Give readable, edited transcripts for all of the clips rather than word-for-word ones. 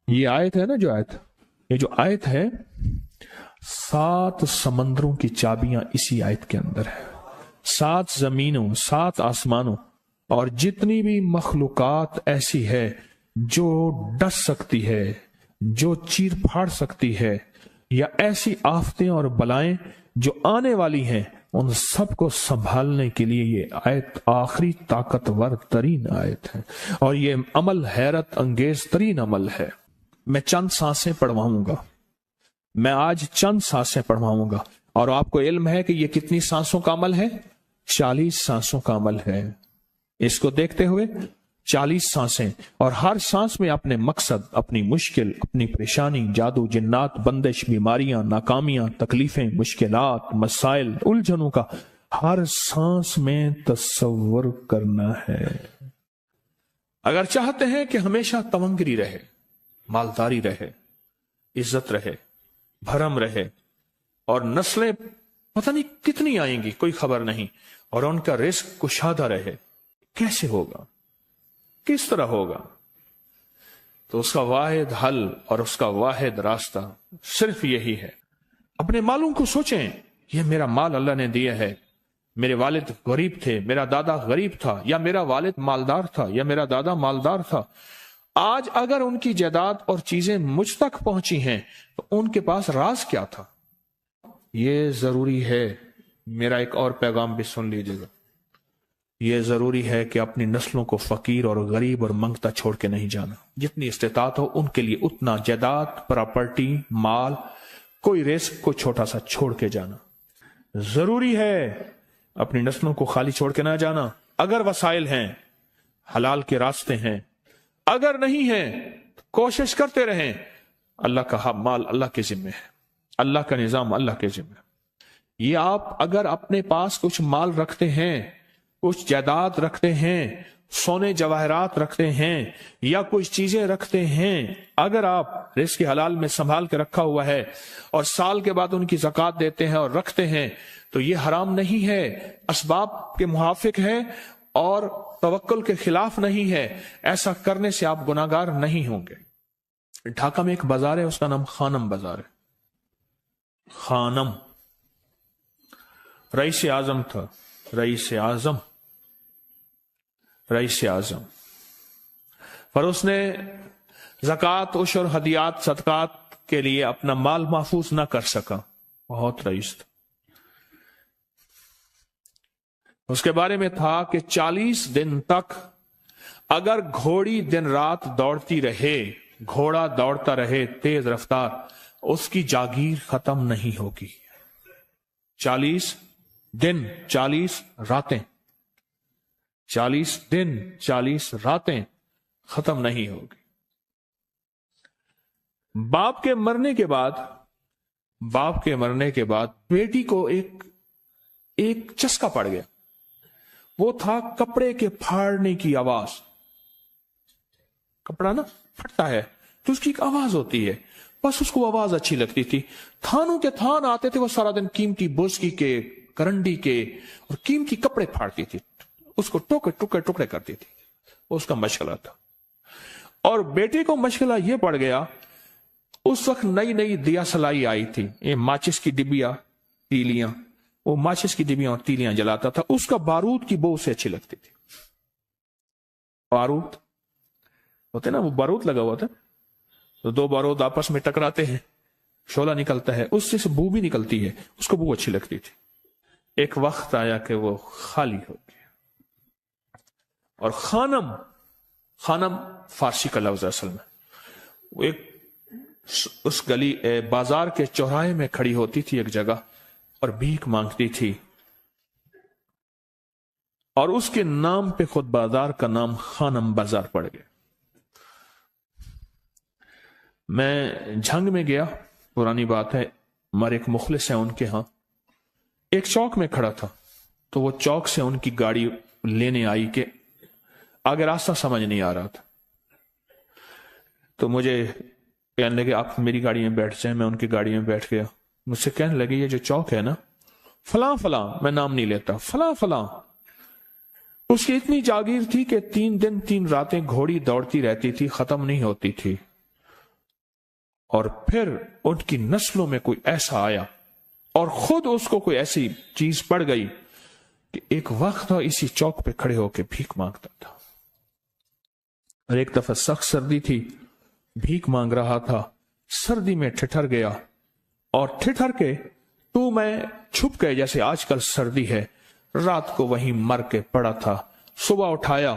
یہ آیت ہے نا، یہ جو آیت ہے، 7 سمندروں کی چابیاں اسی آیت کے اندر ہے، 7 زمینوں، 7 آسمانوں، اور جتنی بھی مخلوقات ایسی ہے جو ڈس سکتی ہے، جو چیر پھاڑ سکتی ہے، یا ایسی آفتیں اور بلائیں جو آنے والی ہیں، ان سب کو سنبھالنے کے لیے یہ آیت آخری طاقتور ترین آیت ہے، اور یہ عمل حیرت انگیز ترین عمل ہے۔ میں چند سانسیں پڑھواؤں گا، میں آج چند سانسیں پڑھواؤں گا، اور آپ کو علم ہے کہ یہ کتنی سانسوں کا عمل ہے؟ 40 سانسوں کا عمل ہے۔ اس کو دیکھتے ہوئے 40 سانسیں، اور ہر سانس میں اپنے مقصد، اپنی مشکل، اپنی پریشانی، جادو، جنات، بندش، بیماریاں، ناکامیاں، تکلیفیں، مشکلات، مسائل، الجھنوں کا ہر سانس میں تصور کرنا ہے۔ اگر چاہتے ہیں کہ ہمیشہ تمنگری رہے، مالداری رہے، عزت رہے، بھرم رہے، اور نسلیں پتہ نہیں کتنی آئیں گی کوئی خبر نہیں، اور ان کا رزق کشادہ رہے، کیسے ہوگا؟ کس طرح ہوگا؟ تو اس کا واحد حل اور اس کا واحد راستہ صرف یہی ہے۔ اپنے مالوں کو سوچیں، یہ میرا مال اللہ نے دیا ہے، میرے والد غریب تھے، میرا دادا غریب تھا، یا میرا والد مالدار تھا، یا میرا دادا مالدار تھا، آج اگر ان کی جائیداد اور چیزیں مجھ تک پہنچی ہیں تو ان کے پاس راز کیا تھا؟ یہ ضروری ہے، میرا ایک اور پیغام بھی سن لیجیے گا، یہ ضروری ہے کہ اپنی نسلوں کو فقیر اور غریب اور منگتا چھوڑ کے نہیں جانا۔ جتنی استطاعت ہو ان کے لیے اتنا جائیداد، پراپرٹی، مال، کوئی رزق کو چھوٹا سا چھوڑ کے جانا ضروری ہے۔ اپنی نسلوں کو خالی چھوڑ کے نہ جانا۔ اگر وسائل ہیں، حلال کے راستے ہیں، اگر نہیں ہیں کوشش کرتے رہیں۔ اللہ کا مال اللہ کے ذمہ ہے، اللہ کا نظام اللہ کے ذمہ ہے۔ یہ آپ اگر اپنے پاس کچھ مال رکھتے ہیں، کچھ جائیداد رکھتے ہیں، سونے جواہرات رکھتے ہیں، یا کچھ چیزیں رکھتے ہیں، اگر آپ رزق حلال میں سنبھال کے رکھا ہوا ہے اور سال کے بعد ان کی زکوٰۃ دیتے ہیں اور رکھتے ہیں، تو یہ حرام نہیں ہے، اسباب کے موافق ہے اور توکل کے خلاف نہیں ہے۔ ایسا کرنے سے آپ گناہگار نہیں ہوں گے۔ ڈھاکہ میں ایک بازار ہے، اس کا نام خانم بازار ہے۔ خانم رئیس اعظم تھا، رئیس اعظم پر اس نے زکوٰۃ، عشر، ہدیات، صدقات کے لیے اپنا مال محفوظ نہ کر سکا، بہت رئیس تھا۔ اس کے بارے میں تھا کہ 40 دن تک اگر گھوڑی دن رات دوڑتی رہے، گھوڑا دوڑتا رہے تیز رفتار، اس کی جاگیر ختم نہیں ہوگی۔ 40 دن 40 راتیں، 40 دن 40 راتیں ختم نہیں ہوگی۔ باپ کے مرنے کے بعد بیٹی کو ایک چسکا پڑ گیا، وہ تھا کپڑے کے پھاڑنے کی آواز۔ کپڑا نا پھٹتا ہے تو اس کی ایک آواز ہوتی ہے، بس اس کو آواز اچھی لگتی تھی۔ تھانوں کے تھان آتے تھے، وہ سارا دن قیمتی بوسکی کے، کرنڈی کے اور قیمتی کپڑے پھاڑتی تھی، اس کو ٹکڑے کرتی تھی، وہ اس کا مشغلہ تھا۔ اور بیٹے کو مشغلہ یہ پڑ گیا، اس وقت نئی دیا سلائی آئی تھی، یہ ماچس کی ڈبیاں، تیلیاں، وہ ماچس کی ڈبیاں اور تیلیاں جلاتا تھا، اس کا بارود کی بو اسے اچھی لگتی تھی۔ بارود ہوتے نا، وہ بارود لگا ہوا تھا، تو 2 بارود آپس میں ٹکراتے ہیں، شعلہ نکلتا ہے، اس سے بو بھی نکلتی ہے، اس کو بو اچھی لگتی تھی۔ ایک وقت آیا کہ وہ خالی ہو گیا، اور خانم فارسی کا لفظ اصل میں، وہ ایک اس گلی بازار کے چوراہے میں کھڑی ہوتی تھی ایک جگہ اور بھیک مانگتی تھی، اور اس کے نام پہ خود بازار کا نام خانم بازار پڑ گیا۔ میں جھنگ میں گیا، پرانی بات ہے، ہمارے ایک مخلص ہیں ان کے ہاں، ایک چوک میں کھڑا تھا، تو وہ چوک سے ان کی گاڑی لینے آئی کہ آگے راستہ سمجھ نہیں آ رہا تھا، تو مجھے کہنے لگے آپ میری گاڑی میں بیٹھ جائیں۔ میں ان کی گاڑی میں بیٹھ گیا، مجھ سے کہنے لگے یہ جو چوک ہے نا، فلاں فلاں، میں نام نہیں لیتا، فلاں فلاں، اس کی اتنی جاگیر تھی کہ 3 دن 3 راتیں گھوڑی دوڑتی رہتی تھی، ختم نہیں ہوتی تھی، اور پھر ان کی نسلوں میں کوئی ایسا آیا اور خود اس کو کوئی ایسی چیز پڑ گئی کہ ایک وقت اسی چوک پہ کھڑے ہو کے بھیک مانگتا تھا. اور ایک دفعہ سخت سردی تھی، بھیک مانگ رہا تھا، سردی میں ٹھٹر گیا اور ٹھٹر کے تو میں چھپ گئے جیسے آج کل سردی ہے. رات کو وہیں مر کے پڑا تھا. صبح اٹھایا،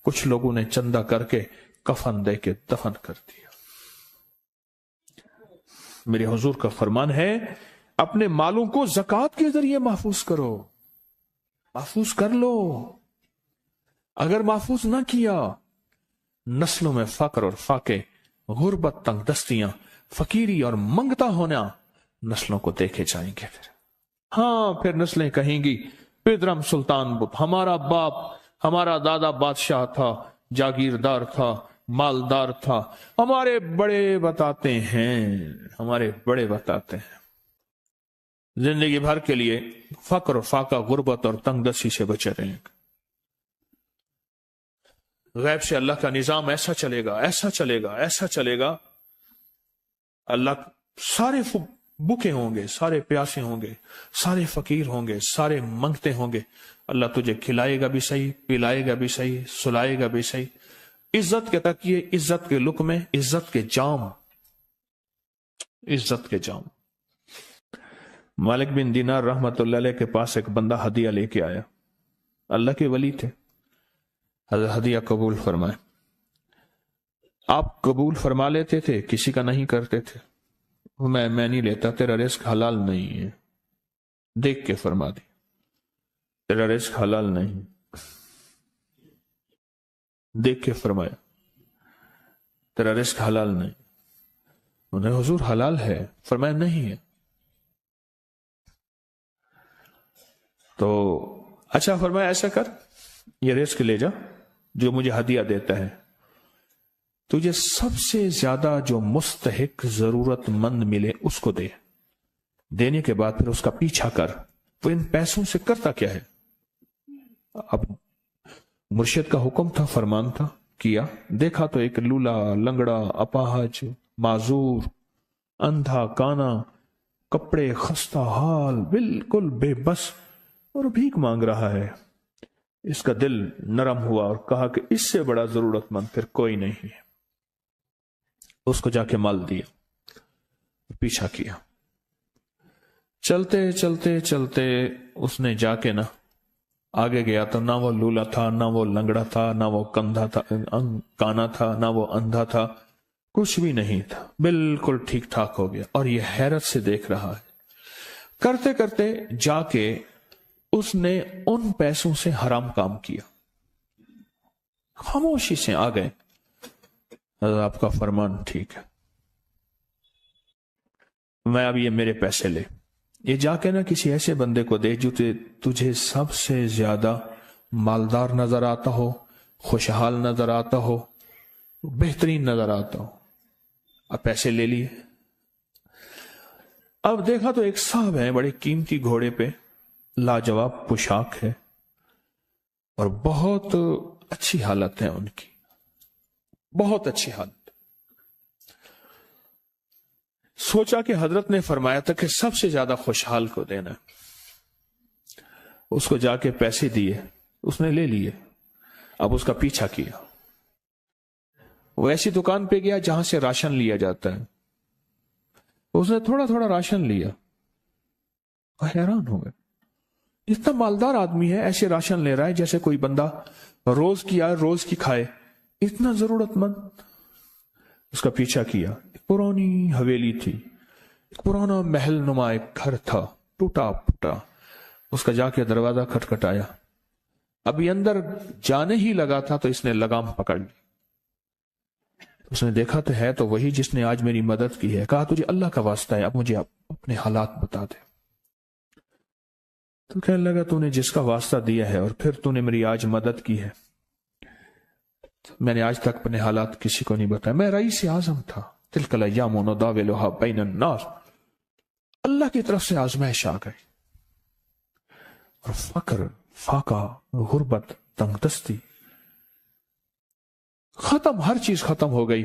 کچھ لوگوں نے چندہ کر کے کفن دے کے دفن کر دیا. میرے حضور کا فرمان ہے اپنے مالوں کو زکوٰۃ کے ذریعے محفوظ کرو، محفوظ کر لو. اگر محفوظ نہ کیا، نسلوں میں فقر اور فاقے، غربت، تنگ دستیاں، فقیری اور منگتا ہونا نسلوں کو دیکھے جائیں گے. پھر نسلیں کہیں گی پدرم سلطان بت، ہمارا باپ، ہمارا دادا بادشاہ تھا، جاگیردار تھا، مالدار تھا. ہمارے بڑے بتاتے ہیں زندگی بھر کے لیے فقر اور فاقہ، غربت اور تنگ دستی سے بچے رہیں. غیب سے اللہ کا نظام ایسا چلے گا، ایسا چلے گا، ایسا چلے گا. اللہ سارے بھوکے ہوں گے، سارے پیاسے ہوں گے، سارے فقیر ہوں گے، سارے منگتے ہوں گے. اللہ تجھے کھلائے گا بھی صحیح، پلائے گا بھی صحیح، سلائے گا بھی صحیح. عزت کے تکیے، عزت کے لقمے، عزت کے جام، عزت کے جام. مالک بن دینار رحمت اللہ علیہ کے پاس ایک بندہ ہدیہ لے کے آیا. اللہ کے ولی تھے. حضرت ہدیہ قبول فرمائے. آپ قبول فرما لیتے تھے، کسی کا نہیں کرتے تھے. میں نہیں لیتا، تیرا رزق حلال نہیں ہے. دیکھ کے فرما دی تیرا رزق حلال نہیں. دیکھ کے فرمایا تیرا رزق حلال نہیں. انہیں حضور حلال ہے، فرمایا نہیں ہے. تو اچھا فرمایا ایسا کر، یہ رزق لے جا جو مجھے ہدیہ دیتا ہے. تجھے سب سے زیادہ جو مستحق، ضرورت مند ملے اس کو دے. دینے کے بعد پھر اس کا پیچھا کر. وہ ان پیسوں سے کرتا کیا ہے؟ اب مرشد کا حکم تھا، فرمان تھا، کیا. دیکھا تو ایک لولا، لنگڑا، اپاہج، معذور، اندھا، کانا، کپڑے خستہ حال، بالکل بے بس، اور بھیک مانگ رہا ہے. اس کا دل نرم ہوا اور کہا کہ اس سے بڑا ضرورت مند پھر کوئی نہیں ہے. اس کو جا کے مال دیا، پیچھا کیا. چلتے چلتے چلتے اس نے جا کے نا آگے گیا تو نہ وہ لولا تھا، نہ وہ لنگڑا تھا، نہ وہ کندھا تھا، کانا تھا، نہ وہ اندھا تھا، کچھ بھی نہیں تھا. بالکل ٹھیک ٹھاک ہو گیا اور یہ حیرت سے دیکھ رہا ہے. کرتے کرتے جا کے اس نے ان پیسوں سے حرام کام کیا. خاموشی سے آ گئے. آپ کا فرمان ٹھیک ہے، میں اب یہ میرے پیسے لے. یہ جا کے نا کسی ایسے بندے کو دے جو تجھے سب سے زیادہ مالدار نظر آتا ہو، خوشحال نظر آتا ہو، بہترین نظر آتا ہو. اب پیسے لے لیے. اب دیکھا تو ایک صاحب ہے، بڑے قیمتی گھوڑے پہ، لاجواب پوشاک ہے اور بہت اچھی حالت ہے ان کی، بہت اچھی حالت. سوچا کہ حضرت نے فرمایا تھا کہ سب سے زیادہ خوشحال کو دینا. اس کو جا کے پیسے دیے، اس نے لے لیے. اب اس کا پیچھا کیا. وہ ایسی دکان پہ گیا جہاں سے راشن لیا جاتا ہے. اس نے تھوڑا تھوڑا راشن لیا. حیران ہو گئے، اتنا مالدار آدمی ہے، ایسے راشن لے رہا ہے جیسے کوئی بندہ روز کی آئے روز کی کھائے، اتنا ضرورت مند. اس کا پیچھا کیا. ایک پرانی حویلی تھی، ایک پرانا محل نما ایک گھر تھا، ٹوٹا پھوٹا. اس کا جا کے دروازہ کھٹکھٹایا. ابھی اندر جانے ہی لگا تھا تو اس نے لگام پکڑ لی. اس نے دیکھا تو ہے تو وہی جس نے آج میری مدد کی ہے. کہا تجھے اللہ کا واسطہ ہے، اب مجھے اپنے حالات بتا دے. تو کہنے لگا تو نے جس کا واسطہ دیا ہے اور پھر تو نے میری آج مدد کی ہے، میں نے آج تک اپنے حالات کسی کو نہیں بتایا. میں رئیس اعظم تھا. تلک الایام نداولها بین الناس. اللہ کی طرف سے آزمائش آ گئی اور فقر، فاقہ، غربت، تنگ دستی ختم، ہر چیز ختم ہو گئی.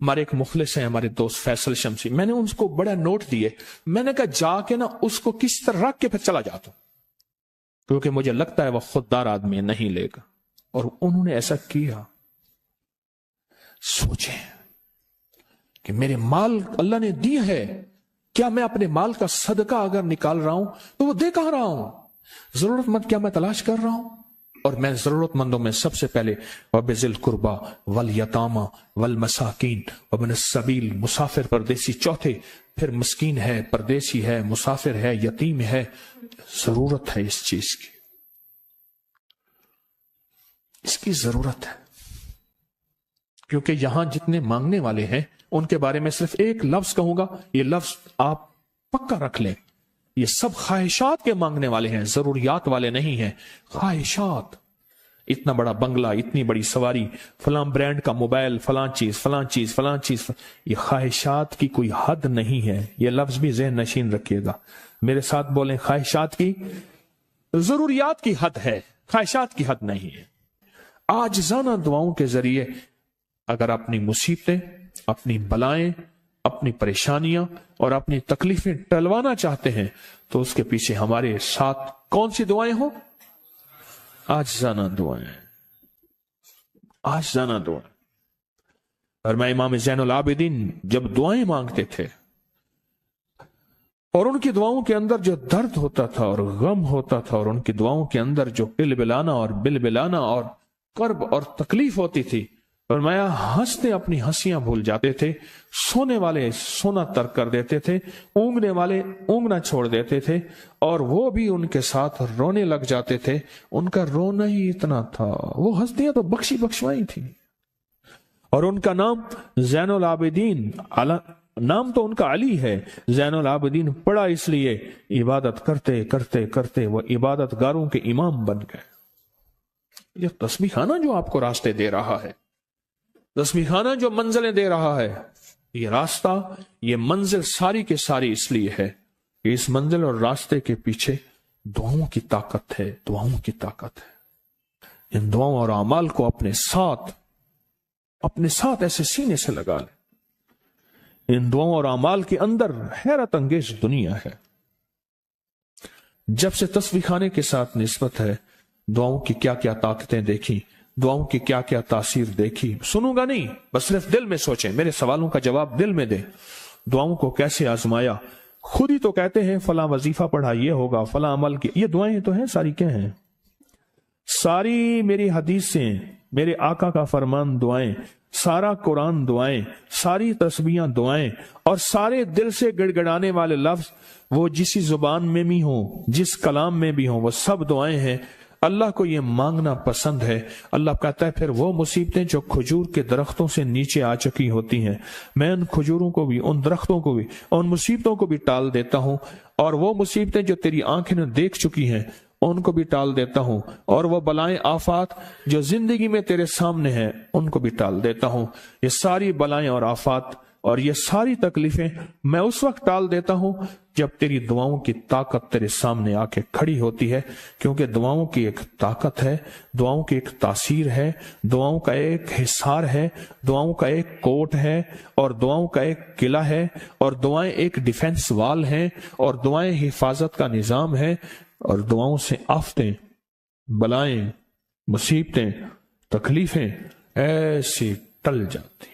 ہمارے ایک مخلص ہیں ہمارے دوست فیصل شمسی، میں نے ان کو بڑا نوٹ دیے، میں نے کہا جا کے نا اس کو کس طرح رکھ کے پھر چلا جاتا ہوں، کیونکہ مجھے لگتا ہے وہ خوددار آدمی نہیں لے گا، اور انہوں نے ایسا کیا۔ سوچیں کہ میرے مال اللہ نے دی ہے، کیا میں اپنے مال کا صدقہ اگر نکال رہا ہوں تو وہ دے کہاں رہا ہوں؟ ضرورت مند کیا میں تلاش کر رہا ہوں؟ اور میں ضرورت مندوں میں سب سے پہلے وَبِذِي الْقُرْبَى وَالْيَتَامَى وَالْمَسَاكِينِ وَابْنِ السَّبِيلِ، مسافر پردیسی چوتھے، پھر مسکین ہے، پردیسی ہے، مسافر ہے، یتیم ہے۔ ضرورت ہے اس چیز کی، اس کی ضرورت ہے، کیونکہ یہاں جتنے مانگنے والے ہیں ان کے بارے میں صرف ایک لفظ کہوں گا، یہ لفظ آپ پکا رکھ لیں، یہ سب خواہشات کے مانگنے والے ہیں، ضروریات والے نہیں ہیں، خواہشات۔ اتنا بڑا بنگلہ، اتنی بڑی سواری، فلاں برانڈ کا موبائل، فلاں چیز فلاں چیز فلاں چیز، یہ خواہشات کی کوئی حد نہیں ہے، یہ لفظ بھی ذہن نشین رکھیے گا، میرے ساتھ بولیں، خواہشات کی، ضروریات کی حد ہے، خواہشات کی حد نہیں ہے۔ عاجزانہ دعاؤں کے ذریعے اگر اپنی مصیبتیں، اپنی بلائیں، اپنی پریشانیاں اور اپنی تکلیفیں ٹلوانا چاہتے ہیں تو اس کے پیچھے ہمارے ساتھ کون سی دعائیں ہوں؟ عاجزانہ دعائیں، عاجزانہ دعائیں۔ اور میں امام زین العابدین جب دعائیں مانگتے تھے اور ان کی دعاؤں کے اندر جو درد ہوتا تھا اور غم ہوتا تھا، اور ان کی دعاؤں کے اندر جو بلبلانا اور بلبلانا اور کرب اور تکلیف ہوتی تھی، اور میں ہنستے اپنی ہنسیاں بھول جاتے تھے، سونے والے سونا ترک کر دیتے تھے، اونگنے والے اونگنا چھوڑ دیتے تھے، اور وہ بھی ان کے ساتھ رونے لگ جاتے تھے۔ ان کا رونا ہی اتنا تھا، وہ ہنسیاں تو بخشی بخشوائی تھی، اور ان کا نام زین العابدین، نام تو ان کا علی ہے، زین العابدین پڑا اس لیے عبادت کرتے کرتے کرتے وہ عبادت گاروں کے امام بن گئے۔ یہ تسبیح خانہ جو آپ کو راستے دے رہا ہے، تسبیح خانہ جو منزلیں دے رہا ہے، یہ راستہ، یہ منزل ساری کے ساری اس لیے ہے کہ اس منزل اور راستے کے پیچھے دعاؤں کی طاقت ہے، دعاؤں کی طاقت ہے۔ ان دعاؤں اور اعمال کو اپنے ساتھ ایسے سینے سے لگا لیں۔ ان دعاؤں اور اعمال کے اندر حیرت انگیز دنیا ہے۔ جب سے تسبیح خانے کے ساتھ نسبت ہے، دعاؤں کی کیا کیا طاقتیں دیکھی، دعاؤں کی کیا کیا تاثیر دیکھی، سنوں گا نہیں، بس صرف دل میں سوچیں، میرے سوالوں کا جواب دل میں دیں۔ دعاؤں کو کیسے آزمایا، خود ہی تو کہتے ہیں فلاں وظیفہ پڑھا یہ ہوگا، فلاں عمل کی، یہ دعائیں تو ہیں ساری، کیا ہیں؟ ساری میری حدیثیں، میرے آقا کا فرمان دعائیں، سارا قرآن دعائیں، ساری تسبیحاں دعائیں، اور سارے دل سے گڑ گڑانے والے لفظ وہ جس زبان میں بھی ہوں، جس کلام میں بھی ہوں، وہ سب دعائیں ہیں۔ اللہ کو یہ مانگنا پسند ہے۔ اللہ کہتا ہے پھر وہ مصیبتیں جو کھجور کے درختوں سے نیچے آ چکی ہوتی ہیں، میں ان کھجوروں کو بھی، ان درختوں کو بھی، ان مصیبتوں کو بھی ٹال دیتا ہوں، اور وہ مصیبتیں جو تیری آنکھیں نے دیکھ چکی ہیں ان کو بھی ٹال دیتا ہوں، اور وہ بلائیں آفات جو زندگی میں تیرے سامنے ہیں ان کو بھی ٹال دیتا ہوں۔ یہ ساری بلائیں اور آفات اور یہ ساری تکلیفیں میں اس وقت ٹال دیتا ہوں جب تیری دعاؤں کی طاقت تیرے سامنے آ کے کھڑی ہوتی ہے، کیونکہ دعاؤں کی ایک طاقت ہے، دعاؤں کی ایک تاثیر ہے، دعاؤں کا ایک حصار ہے، دعاؤں کا ایک کوٹ ہے، اور دعاؤں کا ایک قلعہ ہے، اور دعائیں ایک ڈیفنس وال ہیں، اور دعائیں حفاظت کا نظام ہے، اور دعاؤں سے آفتیں، بلائیں، مصیبتیں، تکلیفیں ایسی ٹل جاتی۔